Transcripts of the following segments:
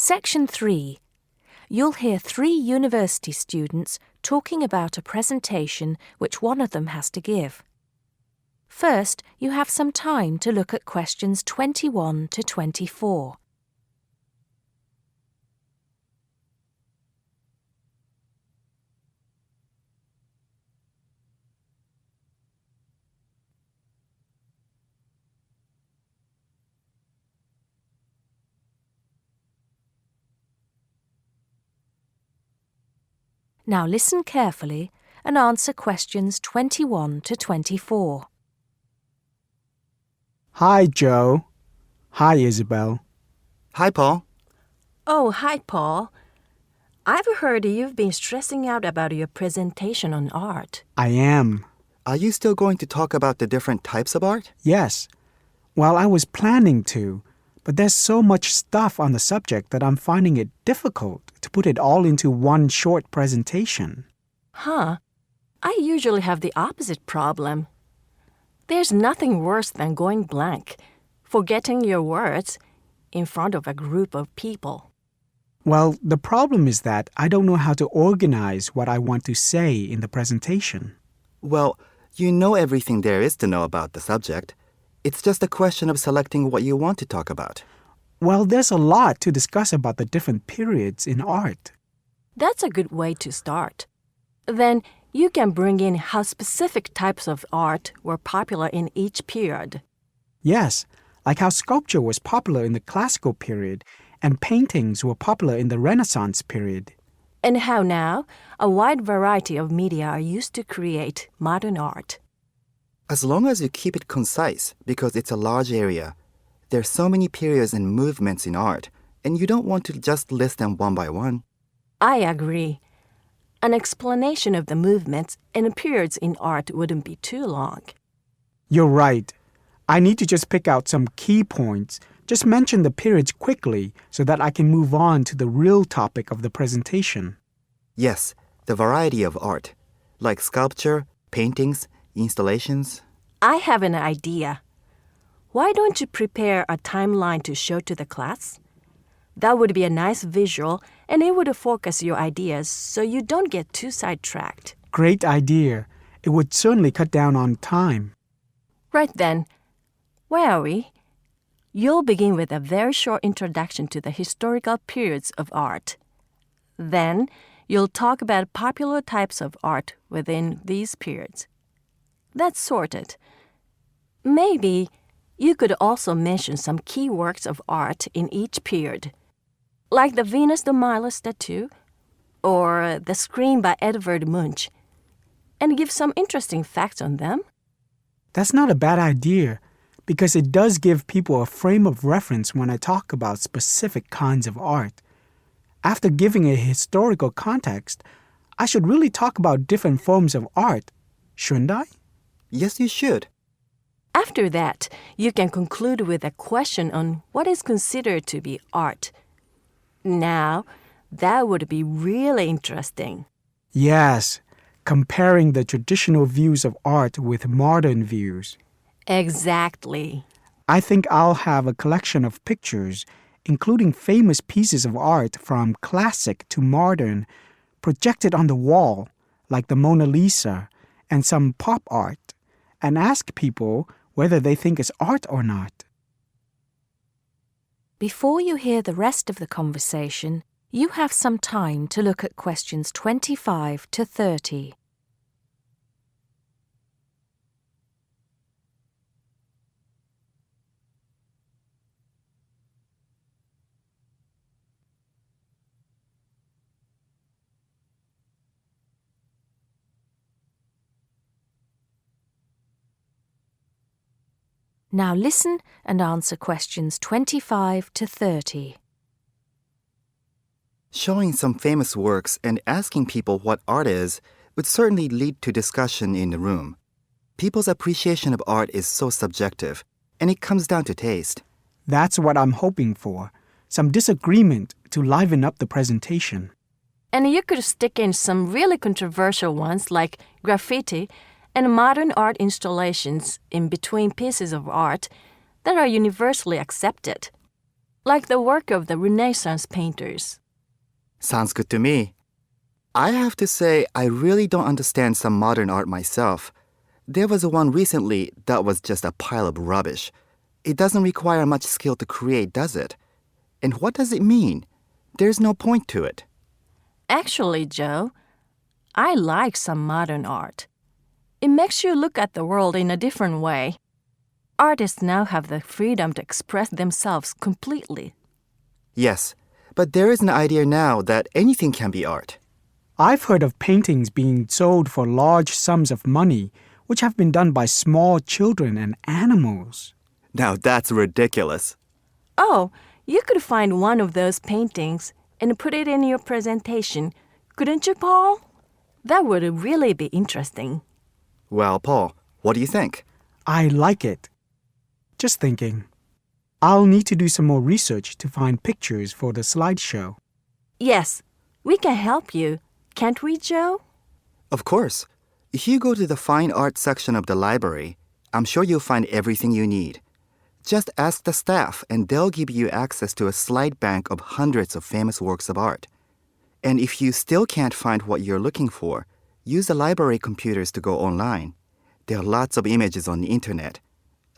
Section 3. You'll hear 3 university students talking about a presentation which one of them has to give. First, you have some time to look at questions 21 to 24. Now listen carefully and answer questions 21 to 24. Hi, Joe. Hi, Isabel. Hi, Paul. Oh, hi, Paul. I've heard you've been stressing out about your presentation on art. I am. Are you still going to talk about the different types of art? Yes. Well, I was planning to, but there's so much stuff on the subject that I'm finding it difficult to put it all into one short presentation. Huh. I usually have the opposite problem. There's nothing worse than going blank, forgetting your words in front of a group of people. Well, the problem is that I don't know how to organize what I want to say in the presentation. Well, you know everything there is to know about the subject. It's just a question of selecting what you want to talk about. Well, there's a lot to discuss about the different periods in art. That's a good way to start. Then you can bring in how specific types of art were popular in each period. Yes, like how sculpture was popular in the classical period and paintings were popular in the Renaissance period. And how now a wide variety of media are used to create modern art. As long as you keep it concise, because it's a large area, there are so many periods and movements in art, and you don't want to just list them one by one. I agree. An explanation of the movements and periods in art wouldn't be too long. You're right. I need to just pick out some key points. Just mention the periods quickly so that I can move on to the real topic of the presentation. Yes, the variety of art, like sculpture, paintings, installations. I have an idea. Why don't you prepare a timeline to show to the class? That would be a nice visual, and it would focus your ideas so you don't get too sidetracked. Great idea. It would certainly cut down on time. Right then. Where are we? You'll begin with a very short introduction to the historical periods of art. Then, you'll talk about popular types of art within these periods. That's sorted. Maybe you could also mention some key works of art in each period, like the Venus de Milo statue or the Scream by Edvard Munch, and give some interesting facts on them. That's not a bad idea, because it does give people a frame of reference when I talk about specific kinds of art. After giving a historical context, I should really talk about different forms of art, shouldn't I? Yes, you should. After that, you can conclude with a question on what is considered to be art. Now, that would be really interesting. Yes, comparing the traditional views of art with modern views. Exactly. I think I'll have a collection of pictures, including famous pieces of art from classic to modern, projected on the wall, like the Mona Lisa, and some pop art, and ask people whether they think it's art or not. Before you hear the rest of the conversation, you have some time to look at questions 25 to 30. Now listen and answer questions 25 to 30. Showing some famous works and asking people what art is would certainly lead to discussion in the room. People's appreciation of art is so subjective, and it comes down to taste. That's what I'm hoping for, some disagreement to liven up the presentation. And you could stick in some really controversial ones like graffiti and modern art installations in between pieces of art that are universally accepted. like the work of the Renaissance painters. Sounds good to me. I have to say, I really don't understand some modern art myself. There was one recently that was just a pile of rubbish. It doesn't require much skill to create, does it? And what does it mean? There's no point to it. Actually, Joe, I like some modern art. It makes you look at the world in a different way. Artists now have the freedom to express themselves completely. Yes, but there is an idea now that anything can be art. I've heard of paintings being sold for large sums of money, which have been done by small children and animals. Now that's ridiculous. Oh, you could find one of those paintings and put it in your presentation, couldn't you, Paul? That would really be interesting. Well, Paul, what do you think? I like it. Just thinking. I'll need to do some more research to find pictures for the slideshow. Yes, we can help you, can't we, Joe? Of course. If you go to the fine art section of the library, I'm sure you'll find everything you need. Just ask the staff and they'll give you access to a slide bank of hundreds of famous works of art. And if you still can't find what you're looking for, use the library computers to go online. There are lots of images on the internet.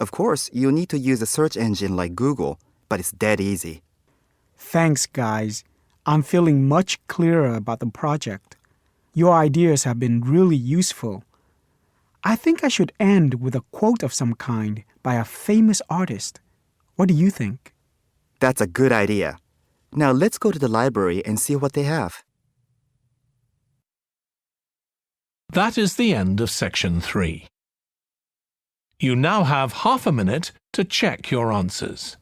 Of course, you'll need to use a search engine like Google, but it's dead easy. Thanks, guys. I'm feeling much clearer about the project. Your ideas have been really useful. I think I should end with a quote of some kind by a famous artist. What do you think? That's a good idea. Now let's go to the library and see what they have. That is the end of section 3. You now have half a minute to check your answers.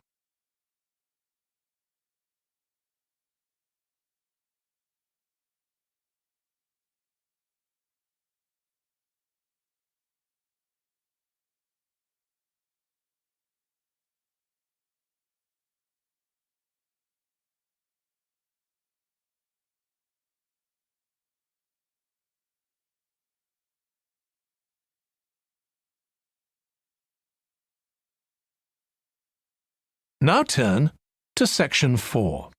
Now turn to section 4.